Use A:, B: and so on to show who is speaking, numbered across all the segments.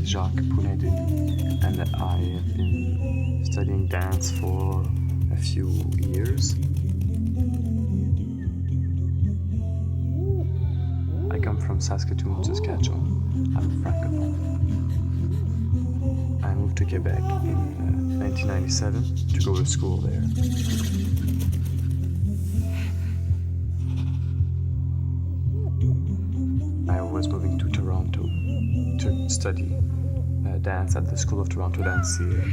A: is Jacques Poulin-Denis, and I have been studying dance for a few years. I come from Saskatoon, Saskatchewan. I'm francophone. I moved to Quebec in 1997 to go to school there. I was moving to Toronto to study dance at the School of Toronto Dance Theatre.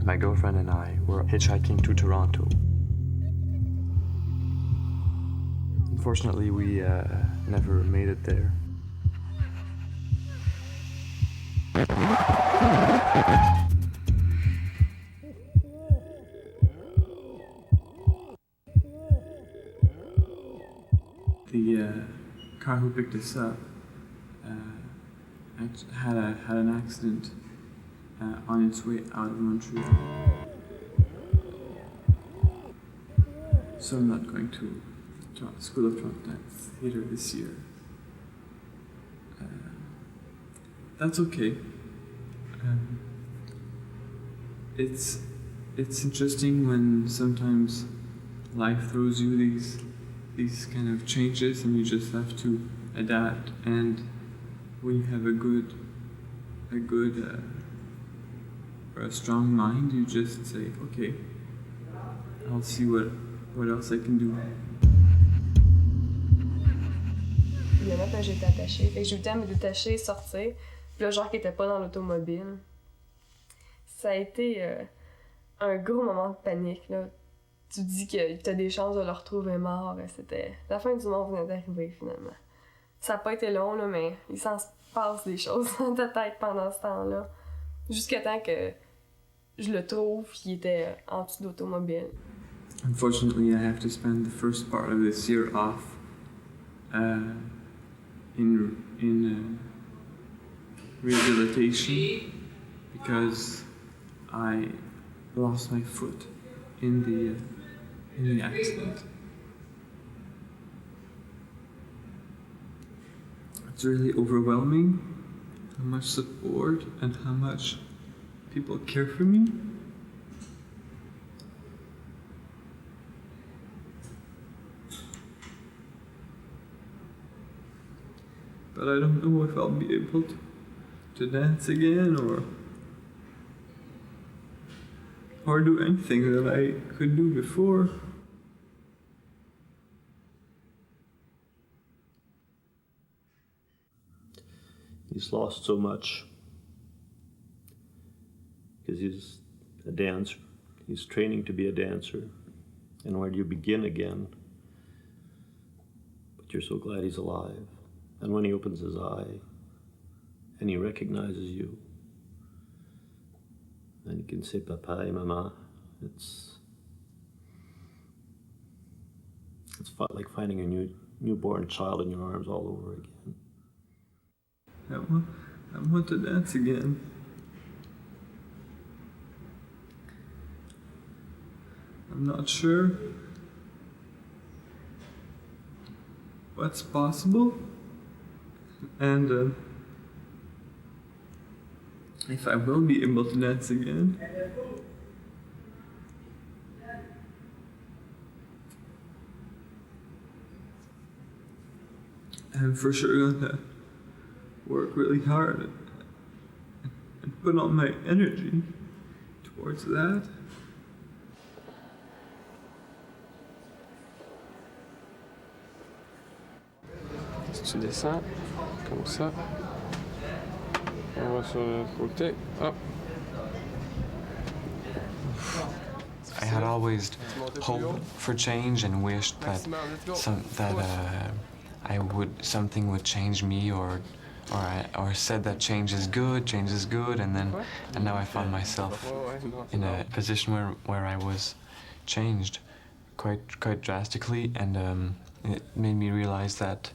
A: My girlfriend and I were hitchhiking to Toronto. Unfortunately, we never made it there. The car who picked us up had an accident on its way out of Montreal. So I'm not going to School of Toronto Dance Theatre this year. That's okay. It's interesting when sometimes life throws you these kind of changes and you just have to adapt, and when you have a good or a strong mind, you just say, okay, I'll see what else I can do.
B: Évidemment, j'ai été attachée. Fait que j'ai eu le temps de me détacher, sortir. Puis là, Jacques était pas dans l'automobile. Ça a été un gros moment de panique, là. Tu te dis que t'as des chances de le retrouver mort. C'était... La fin du monde venait d'arriver, finalement. Ça n'a pas été long, là, mais il s'en passe des choses dans ta tête pendant ce temps-là. Jusqu'à temps que je le trouve, il était en dessous d'automobile.
A: Unfortunately, I have to spend the first part of this year off in rehabilitation because I lost my foot in the accident. It's really overwhelming how much support and how much people care for me. But I don't know if I'll be able to dance again or do anything that I could do before.
C: He's lost so much because he's a dancer. He's training to be a dancer. And where do you begin again? But you're so glad he's alive. And when he opens his eye and he recognizes you, and you can say papa and mama, it's like finding a newborn child in your arms all over again.
A: I want to dance again. I'm not sure what's possible, and if I will be able to dance again. I'm for sure gonna work really hard and put all my energy towards that. Tu descends comme ça. On va sur le côté. Hop. I had always hoped for change and wished that something would change me, or said that change is good, and now I found myself in a position where I was changed quite drastically, and it made me realize that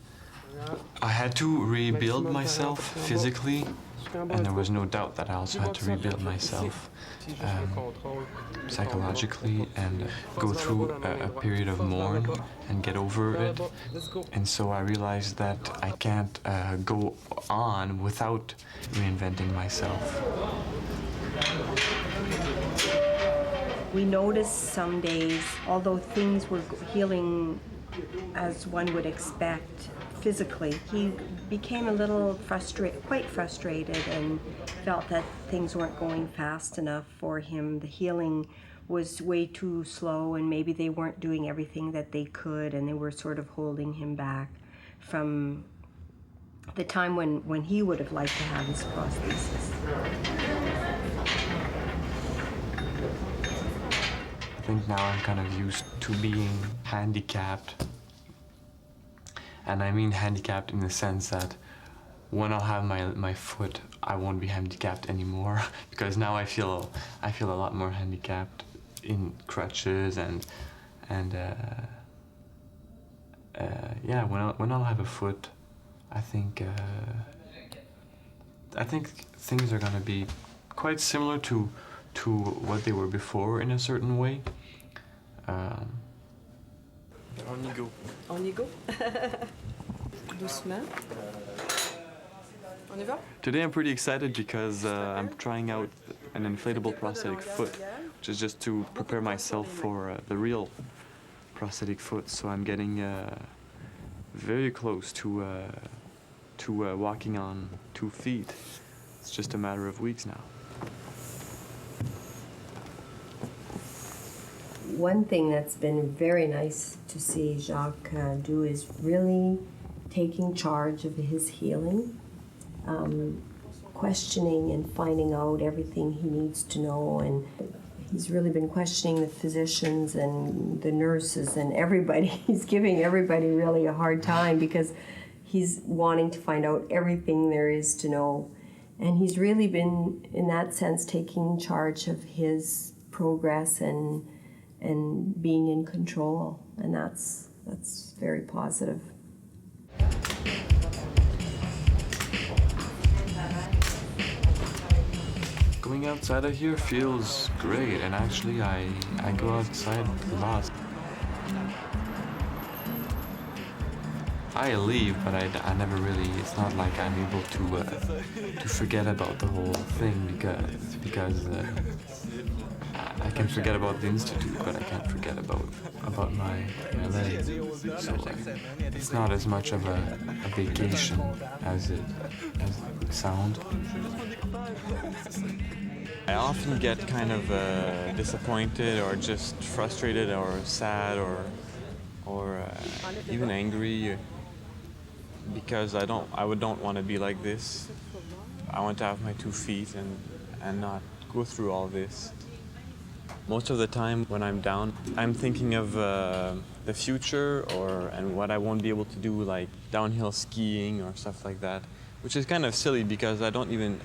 A: I had to rebuild myself physically, and there was no doubt that I also had to rebuild myself psychologically and go through a period of mourn and get over it. And so I realized that I can't go on without reinventing myself.
D: We noticed some days, although things were healing as one would expect physically, he became a little quite frustrated, and felt that things weren't going fast enough for him. The healing was way too slow, and maybe they weren't doing everything that they could, and they were sort of holding him back from the time when he would have liked to have his prosthesis.
A: I think now I'm kind of used to being handicapped. And I mean handicapped in the sense that when I'll have my foot, I won't be handicapped anymore, because now I feel a lot more handicapped in crutches and yeah, when I'll have a foot, I think things are gonna be quite similar to what they were before in a certain way. On y go.
E: On y go. Doucement. On y va?
A: Today I'm pretty excited because I'm trying out an inflatable prosthetic foot, which is just to prepare myself for the real prosthetic foot. So I'm getting very close to walking on 2 feet. It's just a matter of weeks now.
D: One thing that's been very nice to see Jacques do is really taking charge of his healing, questioning and finding out everything he needs to know. And he's really been questioning the physicians and the nurses and everybody. He's giving everybody really a hard time because he's wanting to find out everything there is to know. And he's really been, in that sense, taking charge of his progress and being in control, and that's very positive.
A: Going outside of here feels great, and actually I go outside a lot. I leave, but I never really, it's not like I'm able to forget about the whole thing because I can forget about the institute, but I can't forget about my leg. So it's not as much of a vacation as it sounds. I often get kind of disappointed or just frustrated or sad or even angry because I don't want to be like this. I want to have my 2 feet and not go through all this. Most of the time when I'm down, I'm thinking of the future and what I won't be able to do, like downhill skiing or stuff like that, which is kind of silly because I don't even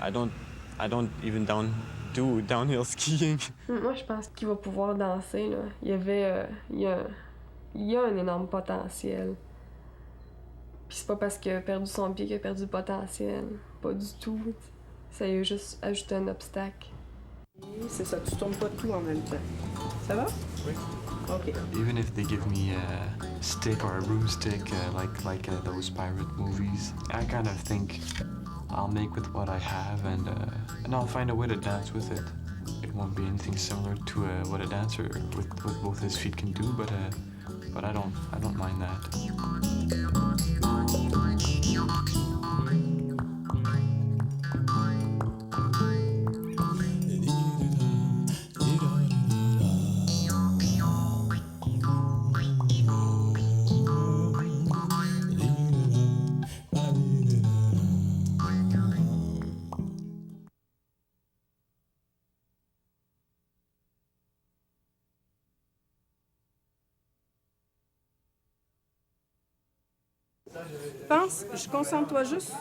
A: do downhill skiing.
B: Moi, je pense qu'il va pouvoir danser, là. Il y a un énorme potentiel. Puis c'est pas parce qu'il a perdu son pied qu'il a perdu le potentiel. Pas du tout. Ça y a juste ajouté un obstacle.
E: C'est ça, tu tournes pas tout en même temps. Ça va? Oui. Okay.
A: Even if they give me a stick or a broomstick, like those pirate movies, I kind of think I'll make with what I have, and I'll find a way to dance with it. It won't be anything similar to what a dancer with both his feet can do, but I don't mind that.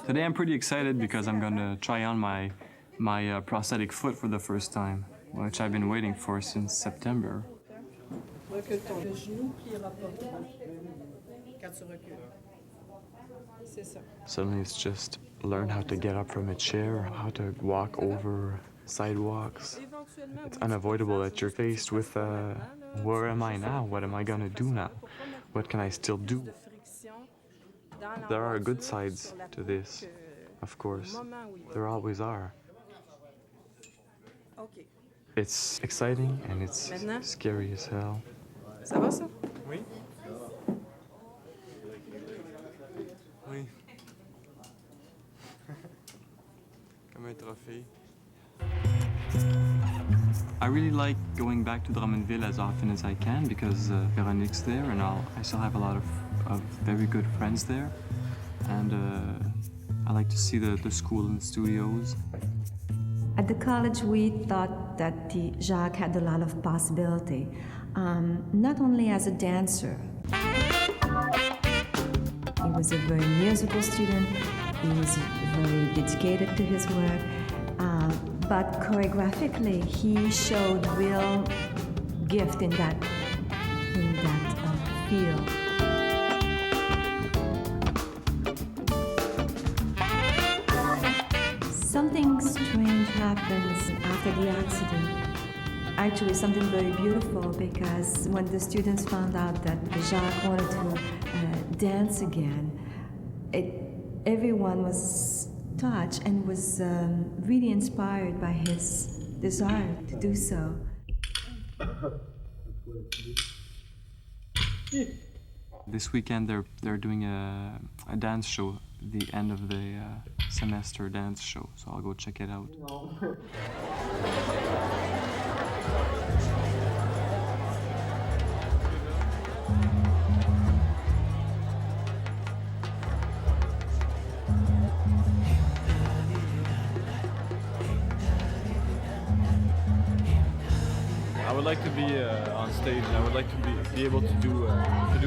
A: Today I'm pretty excited because I'm going to try on my prosthetic foot for the first time, which I've been waiting for since September.
E: C'est ça.
A: Suddenly it's just learn how to get up from a chair, how to walk over sidewalks. It's unavoidable that you're faced with, where am I now? What am I gonna do now? What can I still do? There are good sides to this, of course. There always are.
E: OK.
A: It's exciting and it's
E: Maintenant?
A: scary as hell.
E: Ça va, ça?
A: Oui. Oui. Comme un trophée. I really like going back to Drummondville as often as I can because Veronique's there and I still have a lot of very good friends there. And I like to see the school and the studios.
F: At the college, we thought that Jacques had a lot of possibility, not only as a dancer. He was a very musical student, he was very dedicated to his work, but choreographically, he showed real gift in that field. Something strange happens after the accident. Actually, something very beautiful, because when the students found out that Jacques wanted to dance again, everyone was touched and was really inspired by his desire to do so.
A: This weekend they're doing a dance show, the end of the semester dance show, so I'll go check it out. I would like to be on stage, and I would like to be able to do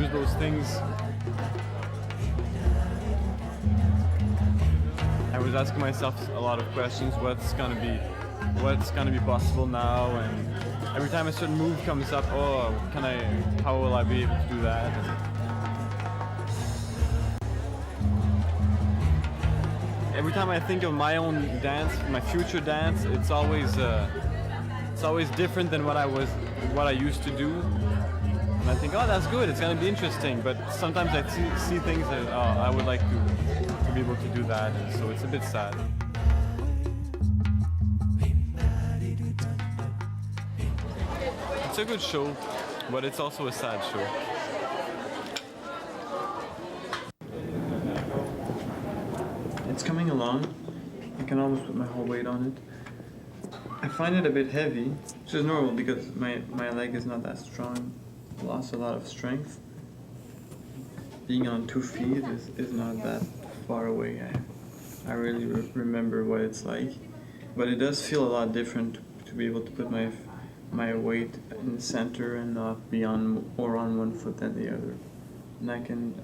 A: those things. I was asking myself a lot of questions. What's gonna be possible now? And every time a certain move comes up, how will I be able to do that? Every time I think of my own dance, my future dance, it's always different than what I used to do. And I think, oh, that's good, it's gonna be interesting. But sometimes I see things that, I would like to be able to do that, and so it's a bit sad. It's a good show, but it's also a sad show. It's coming along. I can almost put my whole weight on it. I find it a bit heavy, which is normal because my leg is not that strong. I lost a lot of strength. Being on 2 feet is not that far away. I really remember what it's like. But it does feel a lot different to be able to put my weight in the center and not be more on one foot than the other. And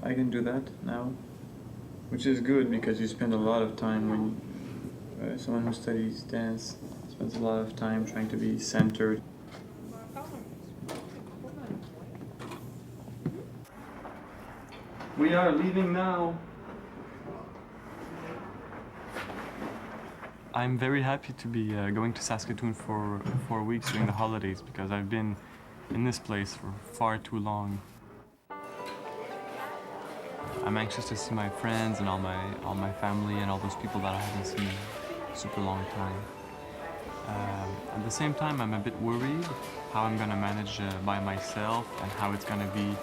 A: I can do that now, which is good because you spend a lot of time when someone who studies dance spends a lot of time trying to be centered. We are leaving now. I'm very happy to be going to Saskatoon for 4 weeks during the holidays because I've been in this place for far too long. I'm anxious to see my friends and all my family and all those people that I haven't seen in a super long time. At the same time, I'm a bit worried how I'm gonna manage by myself and how it's gonna be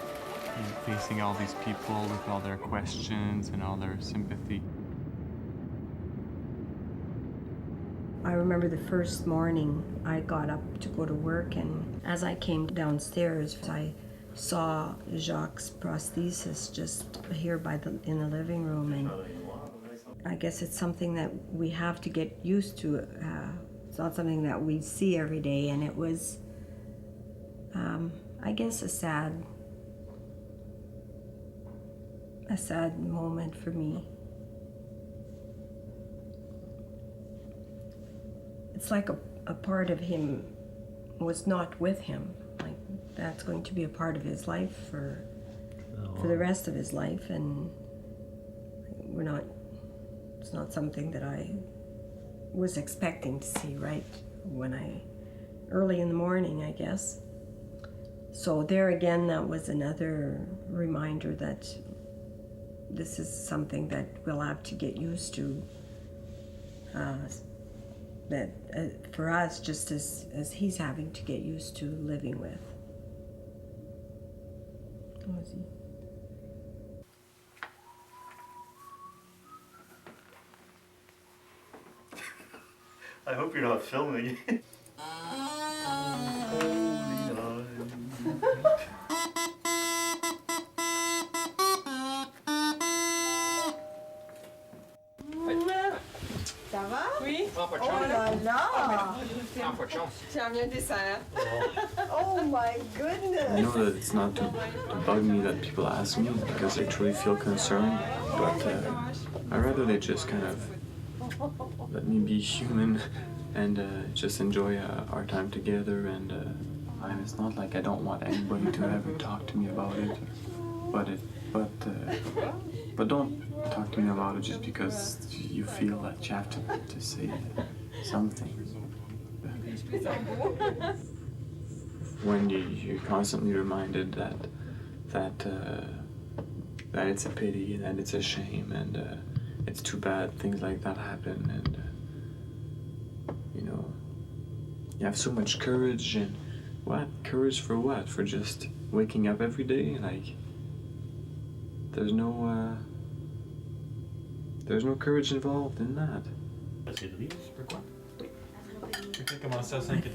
A: facing all these people with all their questions and all their sympathy.
D: I remember the first morning I got up to go to work, and as I came downstairs, I saw Jacques' prosthesis just here in the living room, and I guess it's something that we have to get used to. It's not something that we see every day, and it was, I guess, a sad moment for me. It's like a part of him was not with him. Like that's going to be a part of his life for the rest of his life, and It's not something that I was expecting to see early in the morning, I guess. So there again, that was another reminder that this is something that we'll have to get used to. For us, just as he's having to get used to living with.
C: I hope you're not filming.
E: Ça va?
G: Oui.
E: Oh là là!
G: Tiens, viens dessert.
E: Oh my
A: I
E: goodness!
A: know that it's not to bug me that people ask me because they truly feel concerned, but I'd rather they just kind of let me be human and just enjoy our time together. And it's not like I don't want anybody to ever talk to me about it, but don't talk to me about it just because you feel that you have to say something. When you're constantly reminded that it's a pity, that it's a shame, and it's too bad things like that happen, and you have so much courage, and what? Courage for what? For just waking up every day? Like, there's no courage involved in that.
D: I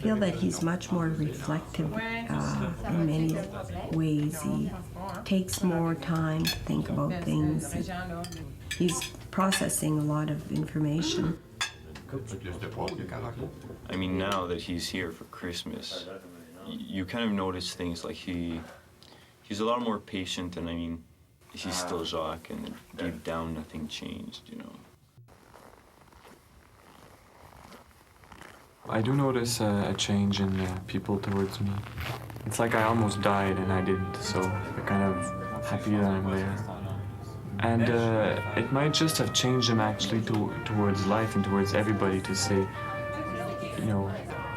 D: feel that he's much more reflective in many ways. He takes more time to think about things. He's processing a lot of information.
H: I mean, now that he's here for Christmas, you kind of notice things like he's a lot more patient, and I mean, he's still Jacques, and deep down nothing changed,
A: I do notice a change in people towards me. It's like I almost died and I didn't, so I'm kind of happy that I'm there. And it might just have changed them actually towards life and towards everybody, to say,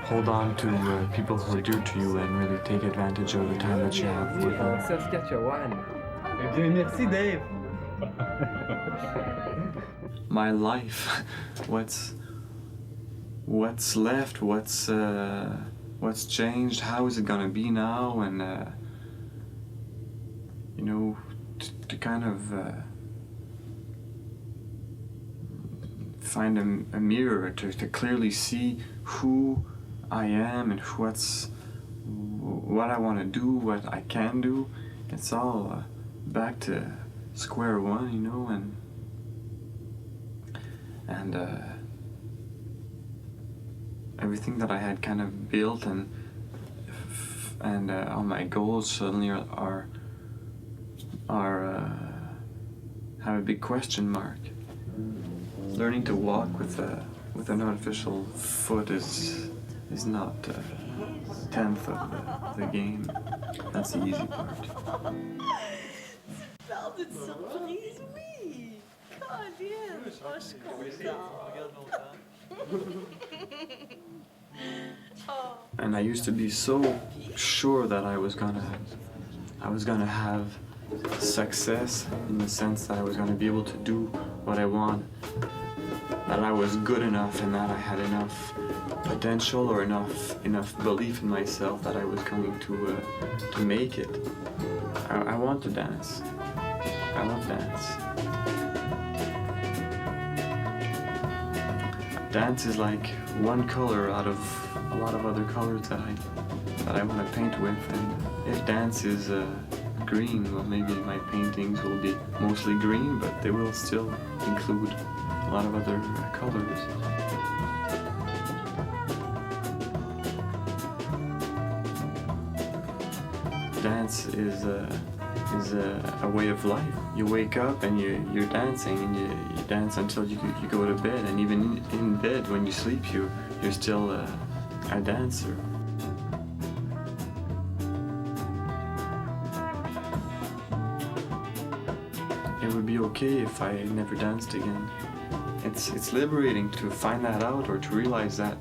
A: hold on to people who are dear to you and really take advantage of the time that you have with them.
I: Saskatchewan. Eh bien, merci Dave.
A: My life, what's left, what's changed, how is it gonna be now, and to kind of find a mirror to clearly see who I am and what I want to do, what I can do. It's all back to square one, and everything that I had kind of built and all my goals suddenly are have a big question mark. Learning to walk with an artificial foot is not a tenth of the game. That's the easy part.
E: Parle d'une surprise, oui! Colin! Je suis contente!
A: And I used to be so sure that I was gonna have success, in the sense that I was gonna be able to do what I want, that I was good enough and that I had enough potential or enough belief in myself that I was going to make it. I want to dance. I love dance. Dance is like one color out of a lot of other colors that I want to paint with, and if dance is green, well, maybe my paintings will be mostly green, but they will still include a lot of other colors. Dance is a way of life. You wake up and you're dancing, and you dance until you go to bed, and even in bed when you sleep, you're still a dancer. It would be okay if I never danced again. It's liberating to find that out or to realize that.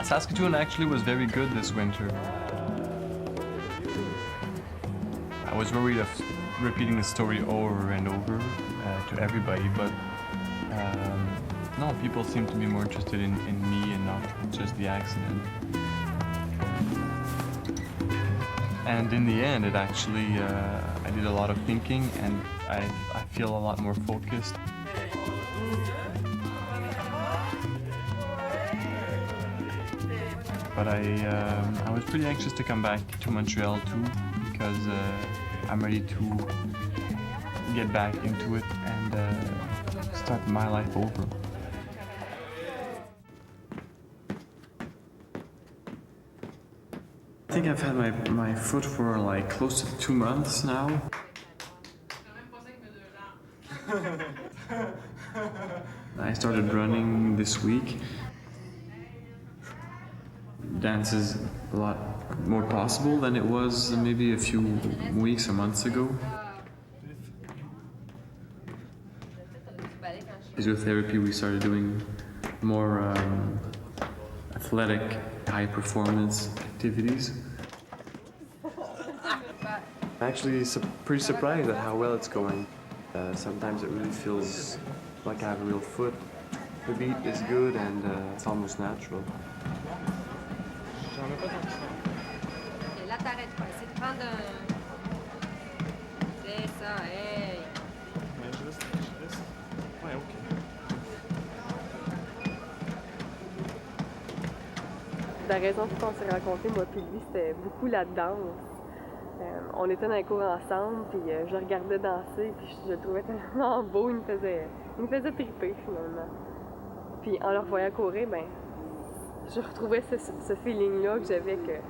A: Saskatoon actually was very good this winter. I was worried of repeating the story over and over to everybody, but no, people seem to be more interested in me and not just the accident. And in the end, it actually, I did a lot of thinking and I feel a lot more focused. But I was pretty anxious to come back to Montreal too, because I'm ready to get back into it and start my life over. I think I've had my foot for like close to 2 months now. I started running this week. Dance is a lot more possible than it was maybe a few weeks or months ago. Physiotherapy, we started doing more athletic, high-performance activities. I'm actually pretty surprised at how well it's going. Sometimes it really feels like I have a real foot. The beat is good and it's almost natural.
J: Et là, t'arrêtes pas. Essaye de prendre un... C'est ça, hey!
A: Ouais, je reste. Ouais, ok.
B: La raison pour laquelle on s'est rencontrés, moi puis lui, c'était beaucoup la danse. On était dans les cours ensemble, puis je le regardais danser, puis je le trouvais tellement beau, il me faisait triper finalement. Puis en le revoyant courir, ben, je retrouvais ce feeling-là que j'avais que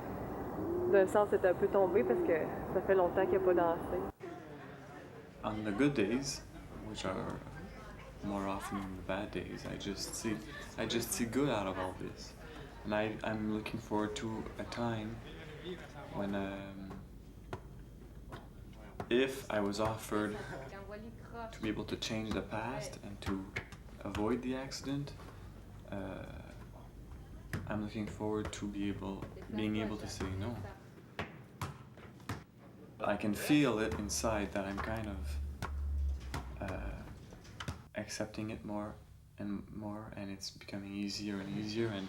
B: d'un sens c'était un peu tombé parce que ça fait longtemps qu'il n'a pas dansé.
A: On the good days, which are more often than the bad days, I just see good out of all this. And I'm looking forward to a time when if I was offered to be able to change the past and to avoid the accident, I'm looking forward to being able to say no. I can feel it inside that I'm kind of accepting it more and more, and it's becoming easier and easier. And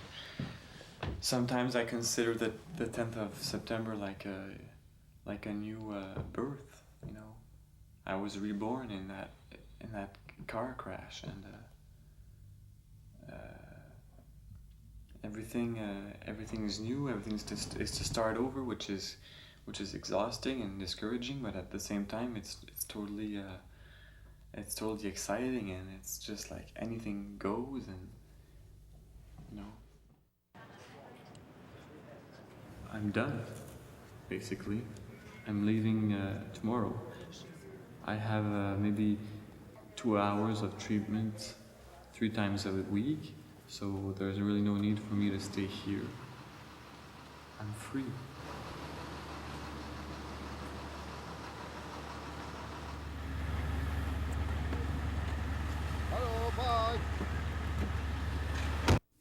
A: sometimes I consider the 10th of September like a new birth. You know, I was reborn in that car crash, and everything is new. Everything is to start over, which is exhausting and discouraging. But at the same time, it's totally exciting, and it's just like anything goes, and you know, I'm done. Basically, I'm leaving tomorrow. I have maybe 2 hours of treatment 3 times a week, so there's really no need for me to stay here. I'm free.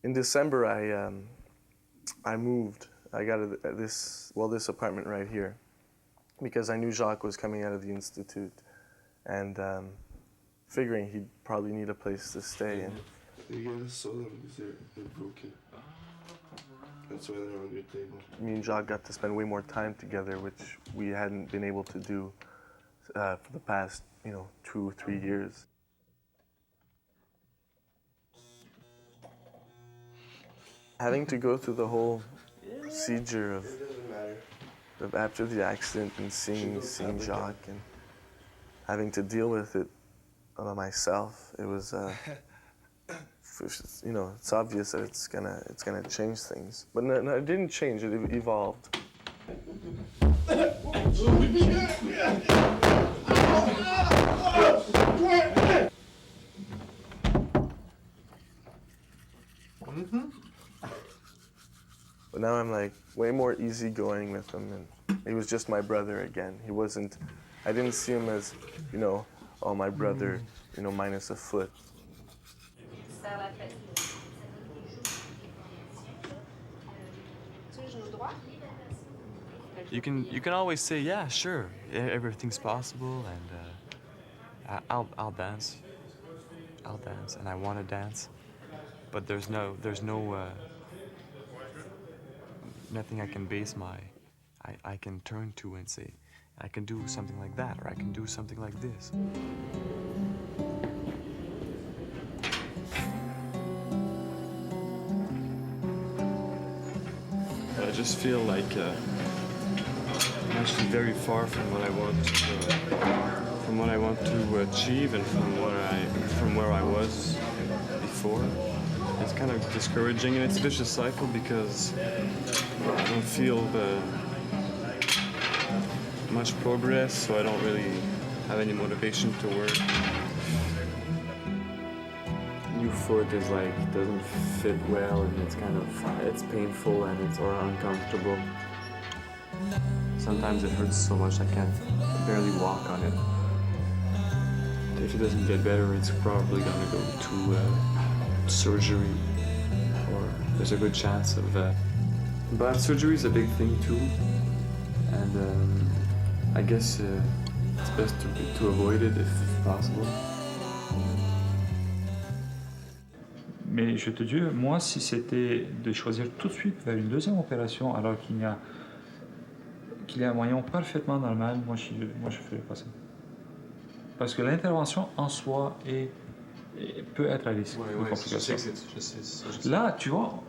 K: In December, I moved. I got this apartment right here because I knew Jacques was coming out of the institute, and figuring he'd probably need a place to stay. And
L: That's why they're on your table.
K: me and Jacques got to spend way more time together, which we hadn't been able to do for the past, 2 or 3 years. Having to go through the whole procedure of after the accident and seeing Jacques and having to deal with it myself, it was you know, it's obvious that it's gonna change things. But no, it didn't change. It evolved. But now I'm like way more easygoing with him, and he was just my brother again. He wasn't. I didn't see him as, you know, oh, my brother, you know, minus a foot.
A: You can always say, yeah, sure, everything's possible, and I'll dance, and I want to dance, but there's no nothing I can base I can turn to and say, I can do something like that, or I can do something like this. I just feel like I'm actually very far from what I want to achieve, and from where I was before. It's kind of discouraging, and it's a vicious cycle because I don't feel much progress, so I don't really have any motivation to work. New foot is like, doesn't fit well, and it's painful and it's uncomfortable. Sometimes it hurts so much I can't barely walk on it. If it doesn't get better, it's probably gonna go to surgery, or there's a good chance of but surgery is a big thing too, and I guess it's best to avoid it if possible.
M: Mais je te dis, moi, si c'était de choisir tout de suite vers une deuxième opération, alors qu'il y a un moyen parfaitement normal, moi je ferais pas ça. Parce que l'intervention en soi peut être à risque de complications. Je sais. Là, tu vois,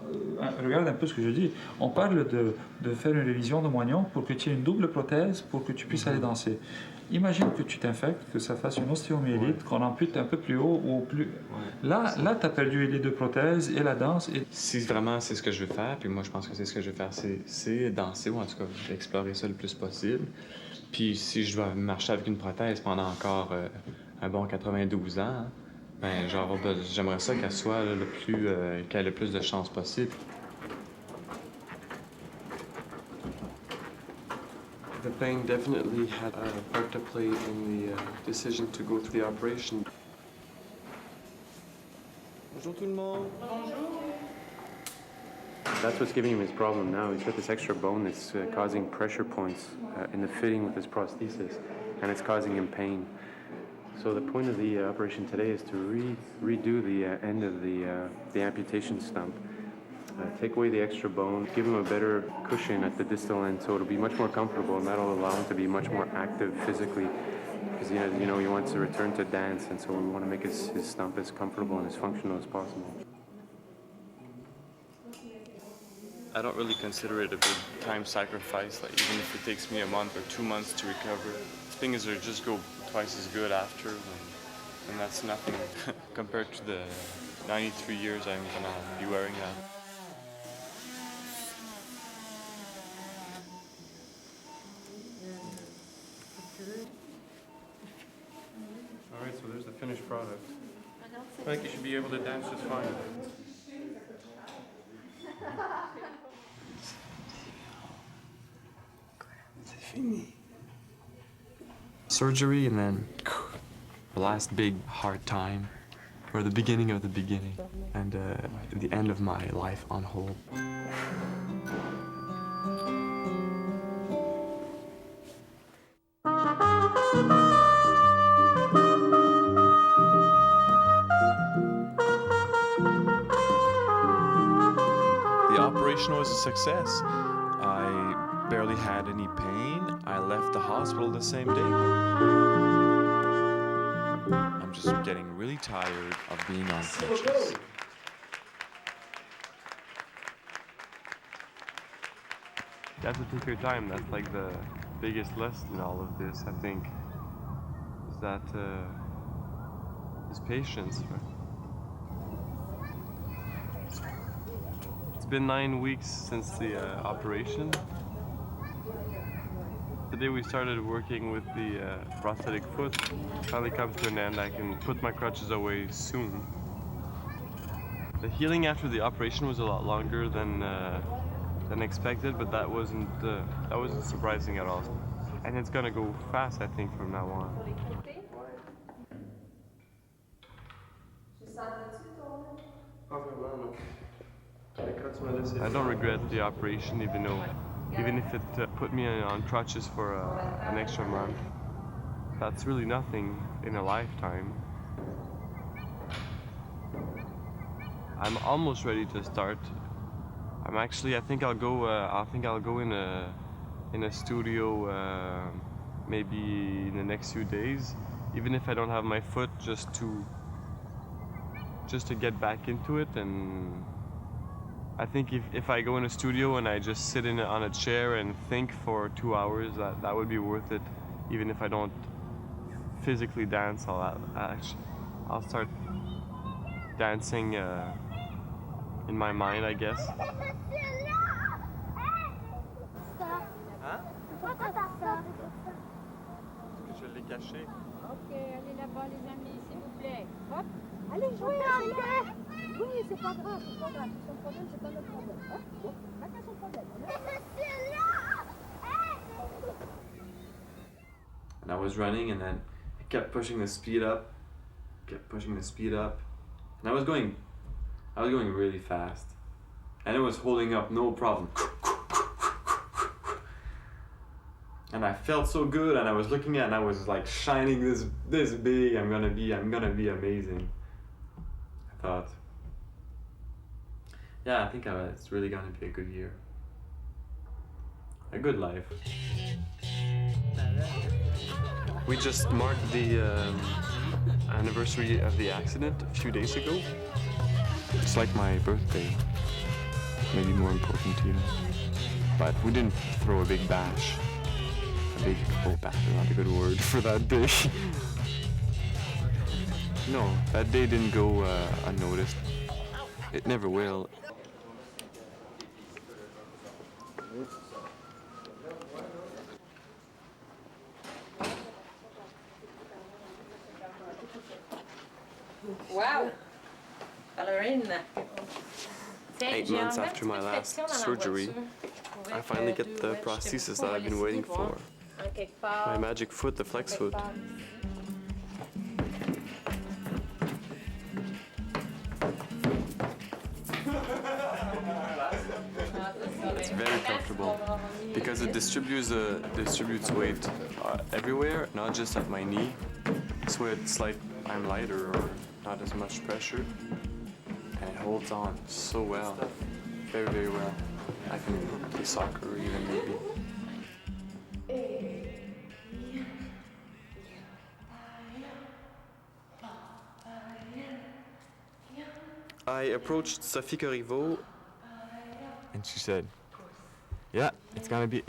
M: regarde un peu ce que je dis. On parle de faire une révision de moignon pour que tu aies une double prothèse pour que tu puisses aller danser. Imagine que tu t'infectes, que ça fasse une ostéomyélite, qu'on ampute un peu plus haut ou plus... Là, tu as perdu les deux prothèses et la danse.
A: Si vraiment c'est ce que je veux faire, puis moi je pense que c'est ce que je veux faire, c'est danser, ou en tout cas explorer ça le plus possible. Puis si je dois marcher avec une prothèse pendant encore un bon 92 ans, ben, j'aimerais ça qu'elle soit qu'elle ait le plus de chances possible. The pain definitely had a part to play in the decision to go through the operation. Bonjour tout le monde. Bonjour.
N: That's what's giving him his problem now. He's got this extra bone that's causing pressure points in the fitting with his prosthesis, and it's causing him pain. So the point of the operation today is to redo the end of the amputation stump. Take away the extra bone, give him a better cushion at the distal end so it'll be much more comfortable, and that'll allow him to be much more active physically, because you know he wants to return to dance, and so we want to make his stump as comfortable and as functional as possible.
A: I don't really consider it a big time sacrifice, like even if it takes me a month or 2 months to recover. The thing is, I just go twice as good after, and that's nothing compared to the 93 years I'm gonna be wearing now.
N: All right, so there's the finished product. I think you should be able to dance just fine.
A: Surgery, and then the last big hard time, or the beginning of the beginning, and the end of my life on hold. The operation was a success. I barely had any pain. I left the hospital the same day. I'm just getting really tired of being on crutches.
O: You have to take your time. That's like the biggest lesson in all of this, I think, is that is patience. been 9 weeks since the operation. The day we started working with the prosthetic foot finally comes to an end. I can put my crutches away soon. The healing after the operation was a lot longer than expected, but that wasn't surprising at all. And it's gonna go fast, I think, from now on. I don't regret the operation, even if it put me on crutches for an extra month. That's really nothing in a lifetime. I'm almost ready to start. I think I'll go in a studio maybe in the next few days, even if I don't have my foot, just to get back into it. And I think if I go in a studio and I just sit on a chair and think for 2 hours, that would be worth it. Even if I don't physically dance, I'll start dancing in my mind, I guess. Je l'ai caché.
J: Ok, allez là-bas les amis, s'il vous plaît. Hop. Allez jouer, allez. Oui, c'est pas grave, c'est pas grave. Son problème, c'est pas notre problème. Hop, chacun son problème.
A: And I was running, and then I kept pushing the speed up, and I was going really fast, and it was holding up no problem. And I felt so good, and I was looking at it, and I was like shining this big. I'm gonna be amazing. I thought, yeah, I think it's really gonna be a good year, a good life.
O: We just marked the anniversary of the accident a few days ago. It's like my birthday, maybe more important to you. But we didn't throw a big bash. Bash is not a good word for that day. No, that day didn't go unnoticed. It never will.
J: Wow! Ballerine!
O: 8 months after my last surgery, I finally get the prosthesis that I've been waiting for. My magic foot, the flex foot. It's very comfortable because it distributes weight everywhere, not just at my knee. So it's like I'm lighter or not as much pressure. And it holds on so well, very, very well. I can play soccer even maybe. I approached Sophie Corriveau, and she said, "Yeah, it's gonna be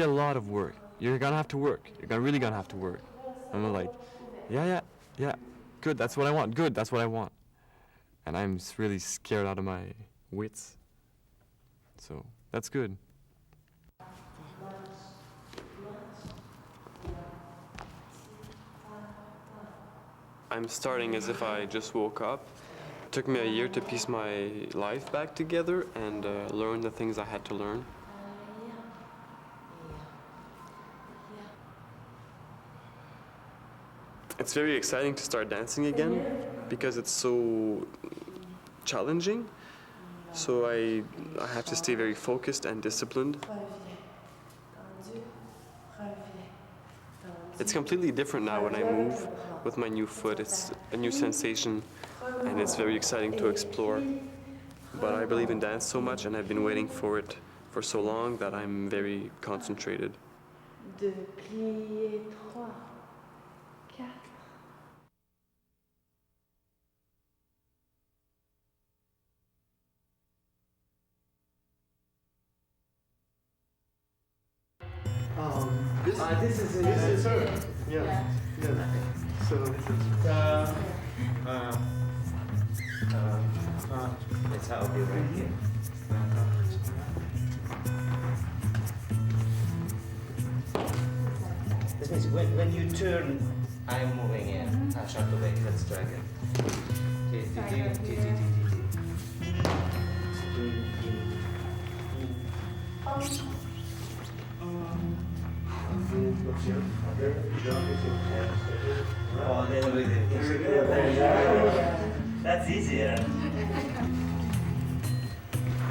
O: a lot of work. You're gonna have to work. You're really gonna have to work." And I'm like, "Yeah. Good. That's what I want. Good. That's what I want." And I'm really scared out of my wits. So that's good. I'm starting as if I just woke up. It took me a year to piece my life back together and learn the things I had to learn. It's very exciting to start dancing again because it's so challenging. So I have to stay very focused and disciplined. It's completely different now when I move with my new foot. It's a new sensation and it's very exciting to explore. But I believe in dance so much and I've been waiting for it for so long that I'm very concentrated.
F: De plier 3, 4.
K: This is her. Yeah. So this is.
I: It's how I'll be right here.
P: Yes, when you turn, I'm moving in. I'll shut away. Let's drag it. That's easier.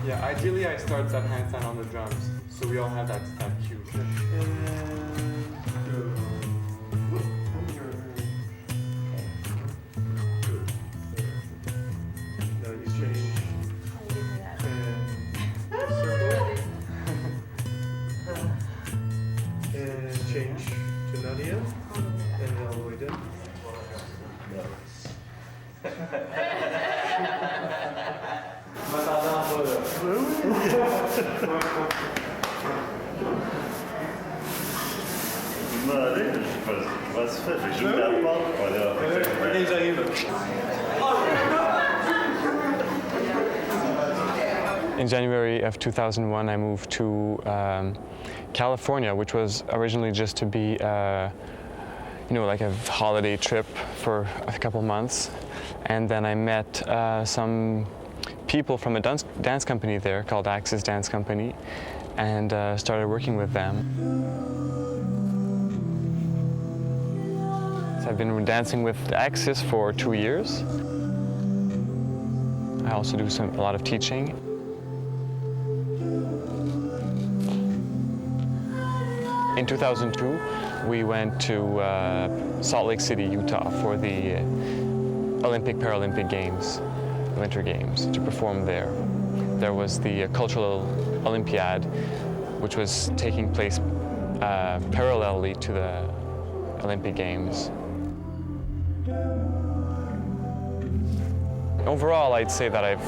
I: Yeah, ideally I start that handstand on the drums, so we all have that cue. Now you change. And change to Nadia, and all the way down.
O: In January of 2001, I moved to California, which was originally just to be, like a holiday trip for a couple months. And then I met some people from a dance company there called Axis Dance Company, and started working with them. So I've been dancing with Axis for 2 years. I also do a lot of teaching. In 2002, we went to Salt Lake City, Utah for the Olympic-Paralympic Games, Winter Games, to perform there. There was the Cultural Olympiad, which was taking place parallelly to the Olympic Games. Overall, I'd say that I've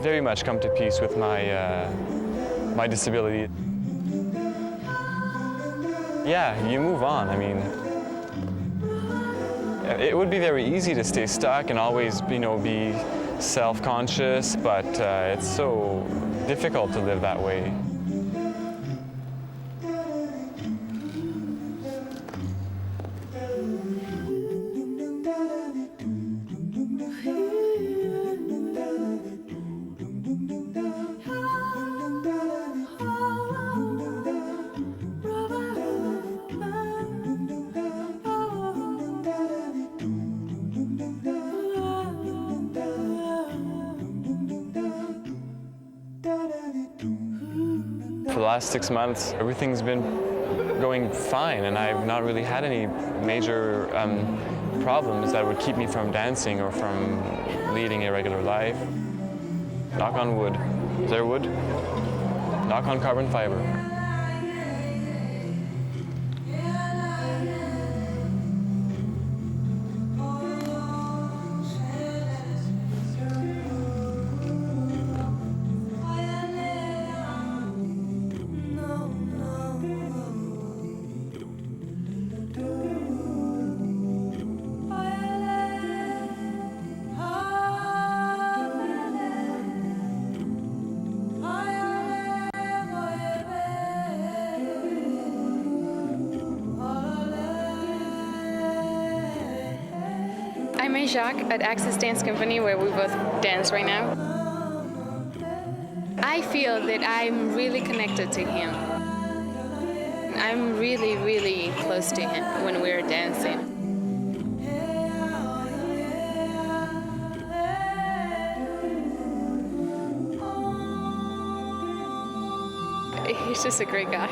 O: very much come to peace with my disability. Yeah, you move on. I mean, it would be very easy to stay stuck and always, be self-conscious, but it's so difficult to live that way. For the last 6 months, everything's been going fine, and I've not really had any major problems that would keep me from dancing or from leading a regular life. Knock on wood. Is there wood? Knock on carbon fiber.
Q: I met Jacques at Axis Dance Company, where we both dance right now. I feel that I'm really connected to him. I'm really, really close to him when we're dancing. He's just a great guy.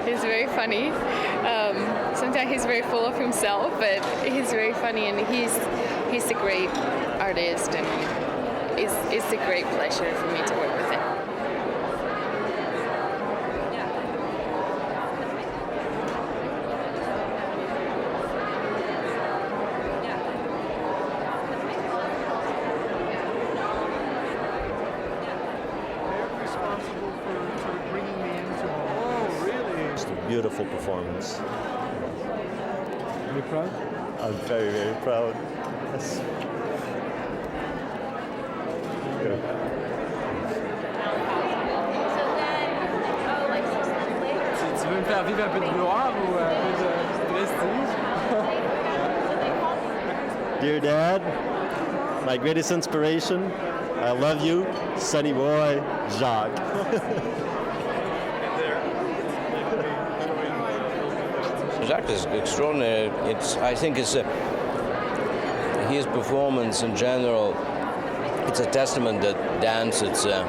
Q: He's very funny. Sometimes he's very full of himself, but he's very funny, and he's a great artist, and it's a great pleasure for me to work with him.
C: Beautiful performance.
I: Are you proud?
C: I'm very, very proud. Yes. Good.
I: Tu veux me faire vivre un peu de gloire ou un peu de...
C: Dear Dad, my greatest inspiration, I love you, sunny boy, Jacques.
R: Jacques is extraordinary. I think his performance in general, it's a testament that dance, it's a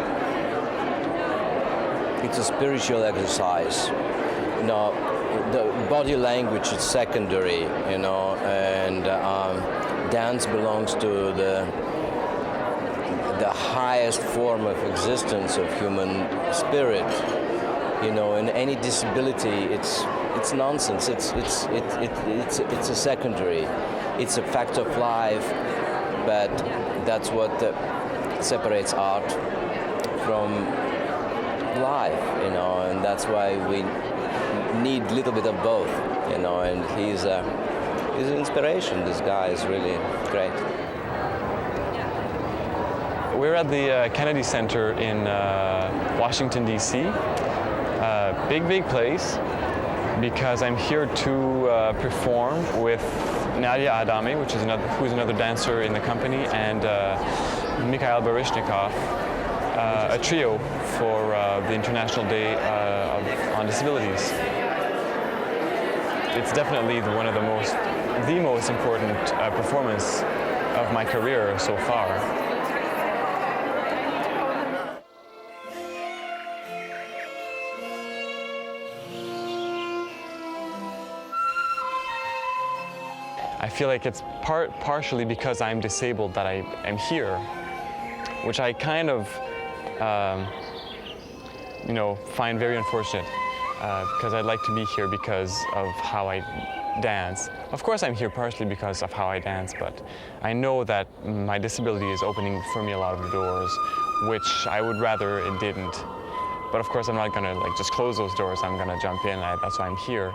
R: spiritual exercise. You know, the body language is secondary, you know, and dance belongs to the highest form of existence of human spirit. You know, and any disability, it's nonsense. It's a secondary. It's a fact of life, but that's what separates art from life. You know, and that's why we need a little bit of both. You know, and he's an inspiration. This guy is really great.
S: We're at the Kennedy Center in Washington, D.C. Big place, because I'm here to perform with Nadia Adami, who's another dancer in the company, and Mikhail Baryshnikov, a trio for the International Day on Disabilities. It's definitely one of the most important performance of my career so far. I feel like it's partially because I'm disabled that I am here, which I kind of, find very unfortunate, because I'd like to be here because of how I dance. Of course, I'm here partially because of how I dance, but I know that my disability is opening for me a lot of doors, which I would rather it didn't. But of course, I'm not gonna just close those doors. I'm gonna jump in. That's why I'm here.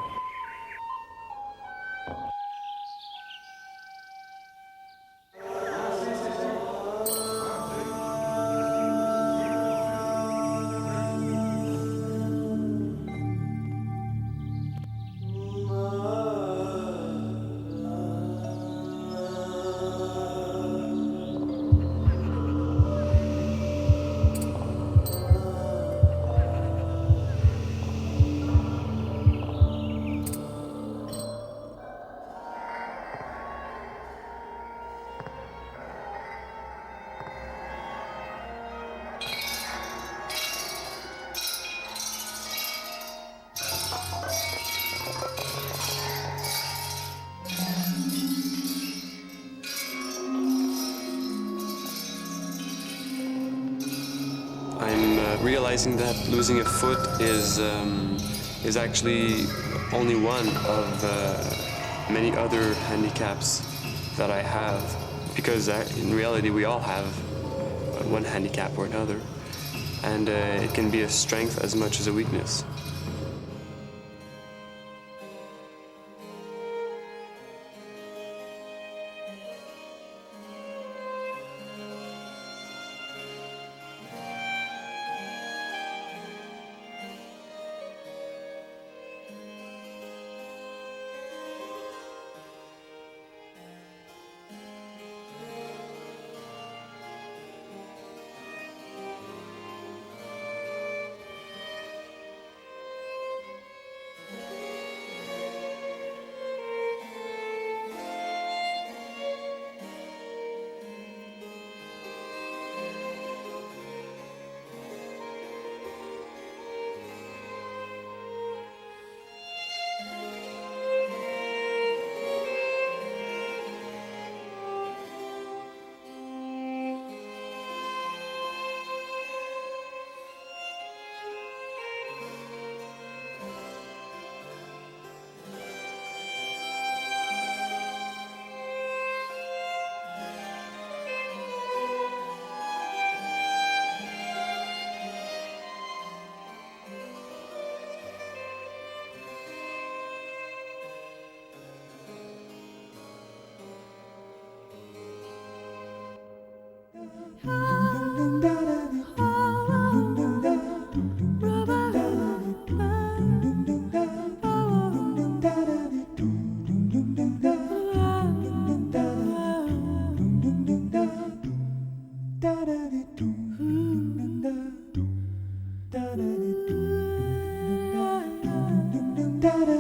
N: Realizing that losing a foot is actually only one of many other handicaps that I have, because in reality we all have one handicap or another, and it can be a strength as much as a weakness.
T: da da